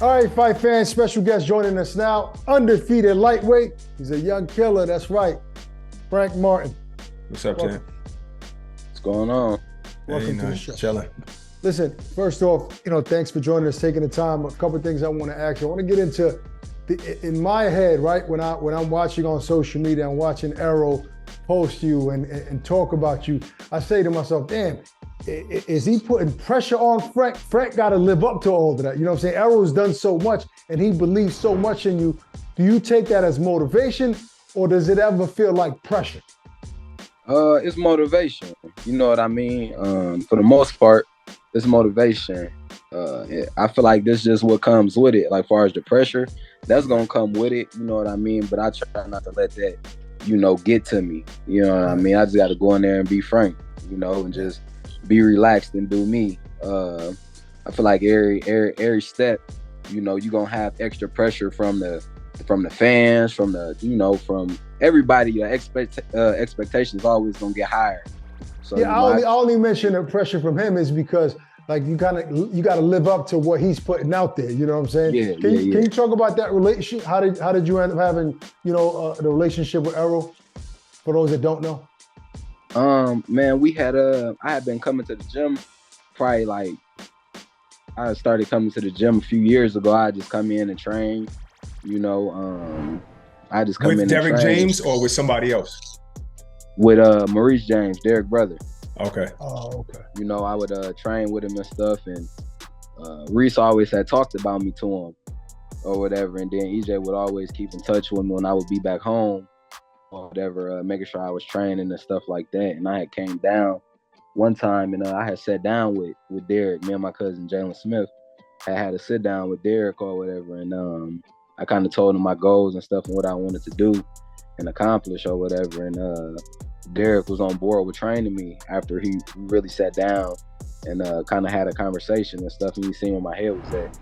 All right, fight fans, special guest joining us now, undefeated lightweight. He's a young killer, that's right. Frank Martin. What's up, Welcome. Tim? What's going on? Welcome to the show. Chilling. Listen, first off, thanks for joining us, taking the time. A couple of things I want to ask you. I want to get into, in my head, right, when I'm watching on social media, I'm watching Errol post you and talk about you, I say to myself, damn, is he putting pressure on Frank? Frank got to live up to all of that. You know what I'm saying? Errol's done so much and he believes so much in you. Do you take that as motivation or does it ever feel like pressure? It's motivation. You know what I mean? For the most part, it's motivation. I feel like this is just what comes with it. Like, far as the pressure, that's gonna come with it. You know what I mean? But I try not to let that, get to me. You know what I mean? I just got to go in there and be Frank, and just be relaxed and do me. I feel like every step, you're gonna have extra pressure from the fans, from from everybody. Your expectations always gonna get higher. So yeah, I only mention the pressure from him is because like you got to live up to what he's putting out there. You know what I'm saying? Yeah, Can you talk about that relationship? How did you end up having the relationship with Errol? For those that don't know. Man, I had been coming to the gym probably like I started coming to the gym a few years ago. I just come in and train. I just come in with and Derek train. James or with somebody else? With Maurice James, Derek brother. Okay. Oh, okay. I would train with him and stuff, and Reese always had talked about me to him or whatever, and then EJ would always keep in touch with me when I would be back home or whatever, making sure I was training and stuff like that. And I had came down one time and I had sat down with Derek. Me and my cousin Jalen Smith had a sit down with Derek or whatever, and I kind of told him my goals and stuff and what I wanted to do and accomplish or whatever, and Derek was on board with training me after he really sat down and kind of had a conversation and stuff, and he seen where my head was at.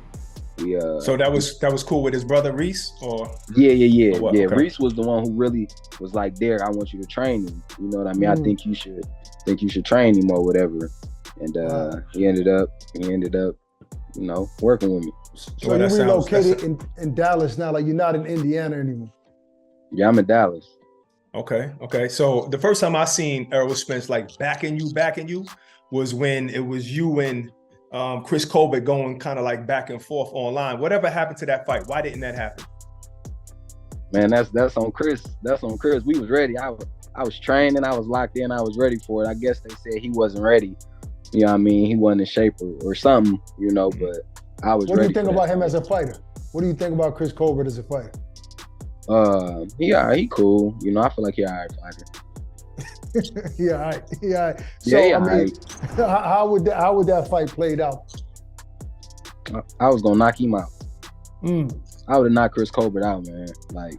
So that was cool with his brother Reese, or yeah. Okay. Reese was the one who really was like, Derek, I want you to train him. You know what I mean? I think you should train him or whatever. And he ended up working with me. So you relocated in Dallas now, like you're not in Indiana anymore. Yeah, I'm in Dallas. Okay. So the first time I seen Errol Spence like backing you was when it was you and Chris Colbert going kind of like back and forth online. Whatever happened to that fight? Why didn't that happen? Man, that's on Chris. That's on Chris. We was ready. I was training. I was locked in. I was ready for it. I guess they said he wasn't ready. You know what I mean? He wasn't in shape or something, but I was ready. What do you think about him as a fighter? What do you think about Chris Colbert as a fighter? He cool. I feel like he all right fighter. Yeah, all right. So, I mean, how would that fight played out? I was gonna knock him out. Mm. I would have knocked Chris Colbert out, man. Like,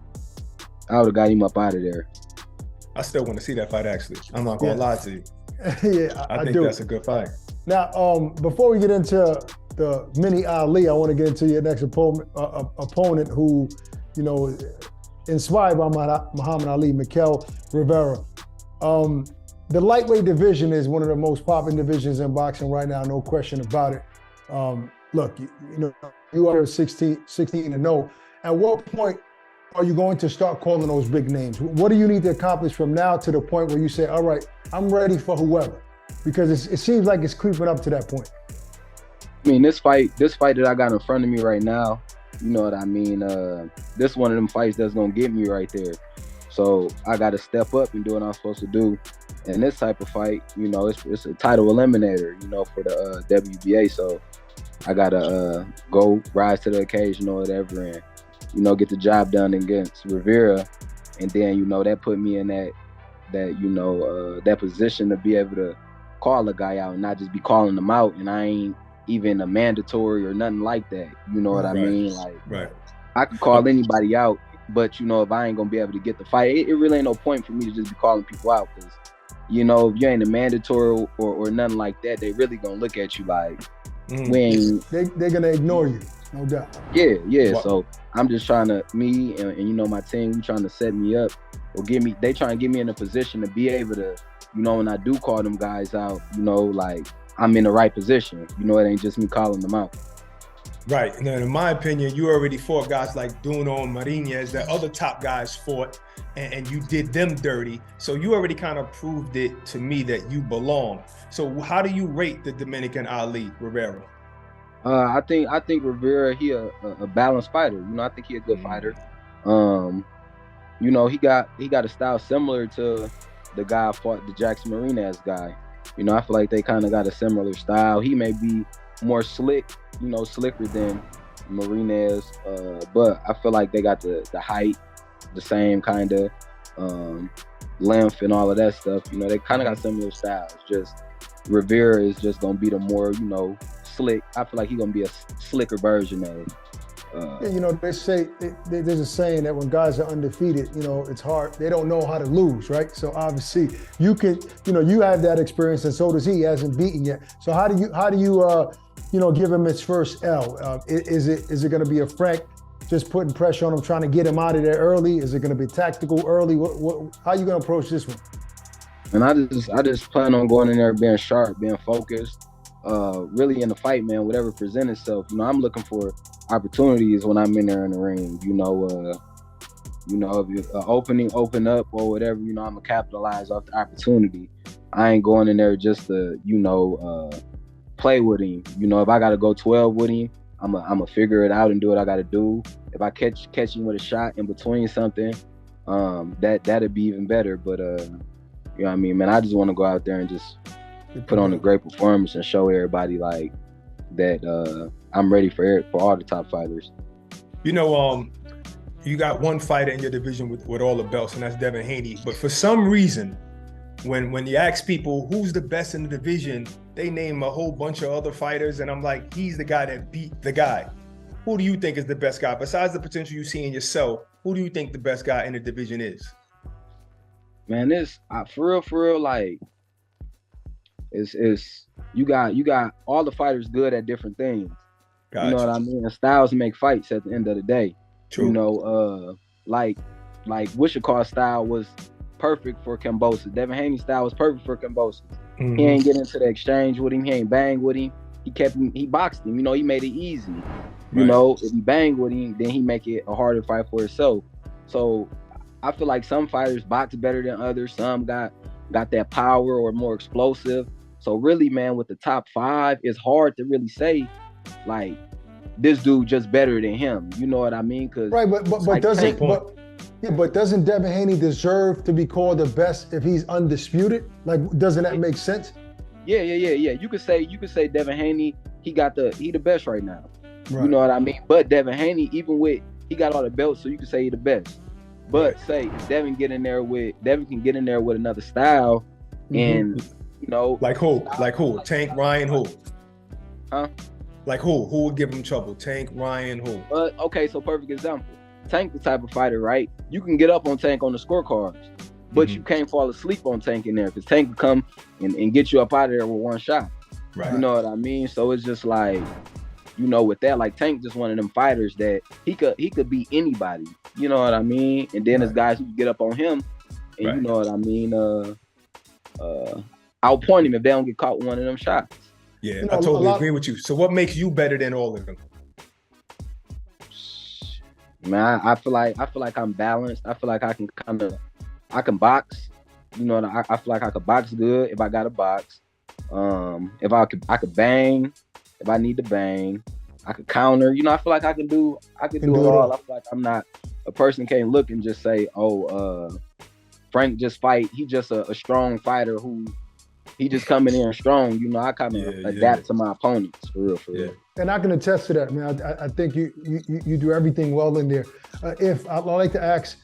I would have got him up out of there. I still want to see that fight, actually. I'm not gonna lie to you. Yeah, I think that's a good fight. Now, before we get into the mini Ali, I want to get into your next opponent who, inspired by Muhammad Ali, Mikael Rivera. The lightweight division is one of the most popular divisions in boxing right now, no question about it. Look, you are 16-0. At what point are you going to start calling those big names? What do you need to accomplish from now to the point where you say, all right, I'm ready for whoever? Because it seems like it's creeping up to that point. I mean, this fight that I got in front of me right now, you know what I mean? This one of them fights that's gonna get me right there. So I got to step up and do what I'm supposed to do. And this type of fight, it's a title eliminator, for the WBA. So I gotta go rise to the occasion or whatever, and get the job done against Rivera. And then that put me in that position to be able to call a guy out and not just be calling them out. And I ain't even a mandatory or nothing like that. You know what I mean? Like, right. I could call anybody out, but if I ain't gonna be able to get the fight, it really ain't no point for me to just be calling people out, because if you ain't a mandatory or nothing like that, they really gonna look at you like they're gonna ignore you, no doubt. Yeah. So I'm just trying to my team, we trying to set me up or they trying to get me in a position to be able to, when I do call them guys out, like I'm in the right position. It ain't just me calling them out. Right. And then in my opinion, you already fought guys like Duno and Marinez that other top guys fought, and you did them dirty. So you already kind of proved it to me that you belong. So how do you rate the Dominican Ali Rivera? I think Rivera, he a balanced fighter. You know, I think he a good fighter. You know, he got a style similar to the guy fought the Jackson Marinez guy. You know, I feel like they kind of got a similar style. He may be more slick, you know, slicker than Marinez, but I feel like they got the height, the same kind of length and all of that stuff. You know, they kind of got similar styles. Just Rivera is just gonna be the more, you know, slick. I feel like he's gonna be a slicker version of it. You know, they say there's a saying that when guys are undefeated, you know, it's hard. They don't know how to lose, right? So obviously, you can, you know, you have that experience, and so does he. He hasn't beaten yet. So how do you, you know, give him his first L? Is it going to be a Frank just putting pressure on him, trying to get him out of there early? Is it going to be tactical early? How are you going to approach this one? And I just plan on going in there being sharp, being focused. Really in the fight, man, whatever presents itself. You know, I'm looking for opportunities when I'm in there in the ring. You know, if opening open up or whatever, you know, I'm gonna capitalize off the opportunity. I ain't going in there just to, you know, play with him. You know, if I gotta go 12 with him, I'm a figure it out and do what I gotta do. If I catch him with a shot in between something, that'd be even better. But you know what I mean, man, I just want to go out there and just put on a great performance and show everybody like that I'm ready for all the top fighters. You know, you got one fighter in your division with all the belts, and that's Devin Haney. But for some reason, when you ask people who's the best in the division, they name a whole bunch of other fighters, and I'm like, he's the guy that beat the guy. Who do you think is the best guy? Besides the potential you see in yourself, who do you think the best guy in the division is? Man, this for real, like, it's you got all the fighters good at different things. Gotcha. You know what I mean? And styles make fights at the end of the day. True. You know, like Wishakar's style was perfect for Kambosos. Devin Haney's style was perfect for Kambosos. Mm-hmm. He ain't get into the exchange with him. He ain't bang with him. He boxed him. You know, he made it easy. You know, if he bang with him, then he make it a harder fight for himself. So I feel like some fighters box better than others. Some got that power or more explosive. So really, man, with the top five, it's hard to really say, like, this dude just better than him. You know what I mean? Cause but like doesn't Devin Haney deserve to be called the best if he's undisputed? Like, doesn't that make sense? Yeah. You could say Devin Haney, he the best right now. Right. You know what I mean? But Devin Haney, he got all the belts, so you can say he the best. But say if Devin can get in there with another style, and you know, like who? Tank, Ryan, who? Huh? Like who? Who would give him trouble? Tank, Ryan, who? Okay, so perfect example. Tank the type of fighter, right? You can get up on Tank on the scorecards, but you can't fall asleep on Tank in there because Tank can come and get you up out of there with one shot. Right. You know what I mean? So it's just like, you know, with that, like Tank just one of them fighters that he could beat anybody. You know what I mean? And then there's guys who can get up on him, and you know what I mean? Outpoint him if they don't get caught with one of them shots. Yeah, you know, I totally agree with you. So what makes you better than all of them? Man, I feel like I'm balanced. I feel like I can box. You know, I feel like I could box good if I got a box. If I could bang, if I need to bang, I could counter. You know, I feel like I can do it all. I feel like I'm not a person can't look and just say, Frank just fight. He just a strong fighter who he just coming in strong. You know, I kind of adapt to my opponents for real. And I can attest to that, man. I think you do everything well in there. If I'd like to ask,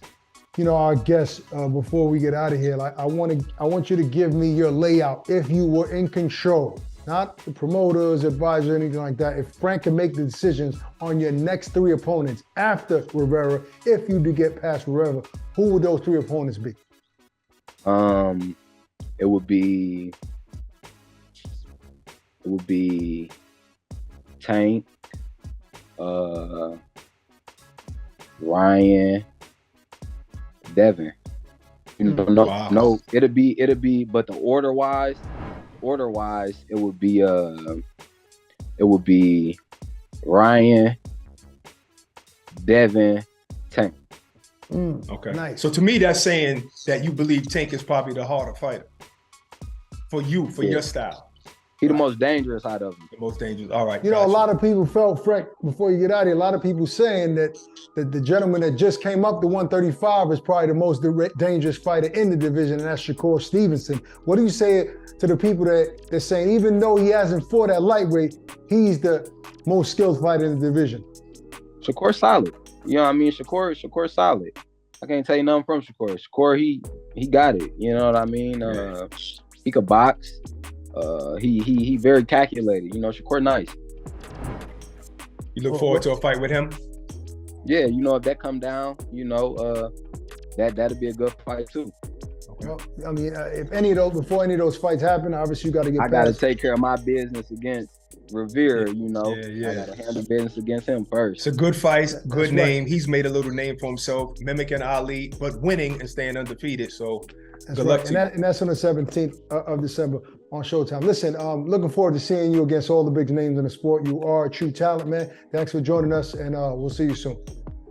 you know, our guests before we get out of here, like I want you to give me your layout if you were in control, not the promoters, advisors, anything like that. If Frank can make the decisions on your next three opponents after Rivera, if you do get past Rivera, who would those three opponents be? It would be Tank, Ryan, Devin. You know, no, it'll be, but the order wise, it would be Ryan, Devin, Tank. Okay. Nice. So to me, that's saying that you believe Tank is probably the harder fighter for you, for your style. He the most dangerous out of them. The most dangerous. All right. You know, a lot of people felt, Frank, before you get out of here, a lot of people saying that the gentleman that just came up to 135 is probably the most dangerous fighter in the division, and that's Shakur Stevenson. What do you say to the people that saying, even though he hasn't fought at lightweight, he's the most skilled fighter in the division? Shakur solid. You know what I mean? Shakur solid. I can't tell you nothing from Shakur. Shakur, he got it. You know what I mean? He could box. He very calculated. You know, Shakur nice. You look forward to a fight with him? Yeah, you know, if that come down, you know, that'd be a good fight too. Well, I mean, if any of those, before any of those fights happen, obviously you got to get. I got to take care of my business against Rivera. You know, Yeah. I got to handle business against him first. It's a good fight, good name. Right. He's made a little name for himself, mimicking Ali, but winning and staying undefeated. So That's good right. luck to you. And that's on the 17th of December on Showtime. Listen, looking forward to seeing you against all the big names in the sport. You are a true talent, man. Thanks for joining us, and we'll see you soon.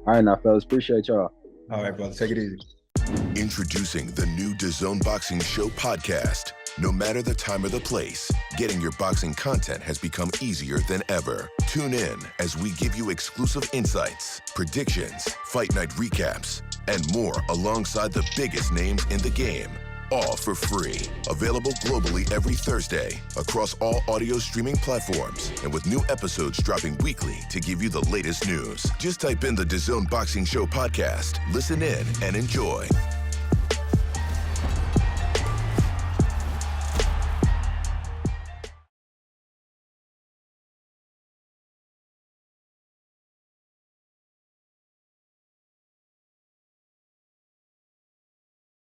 All right, now, fellas, appreciate y'all. All right, brother, take it easy. Introducing the new DAZN Boxing Show podcast. No matter the time or the place, getting your boxing content has become easier than ever. Tune in as we give you exclusive insights, predictions, fight night recaps, and more alongside the biggest names in the game. All for free. Available globally every Thursday across all audio streaming platforms and with new episodes dropping weekly to give you the latest news. Just type in the DAZN Boxing Show podcast, listen in, and enjoy.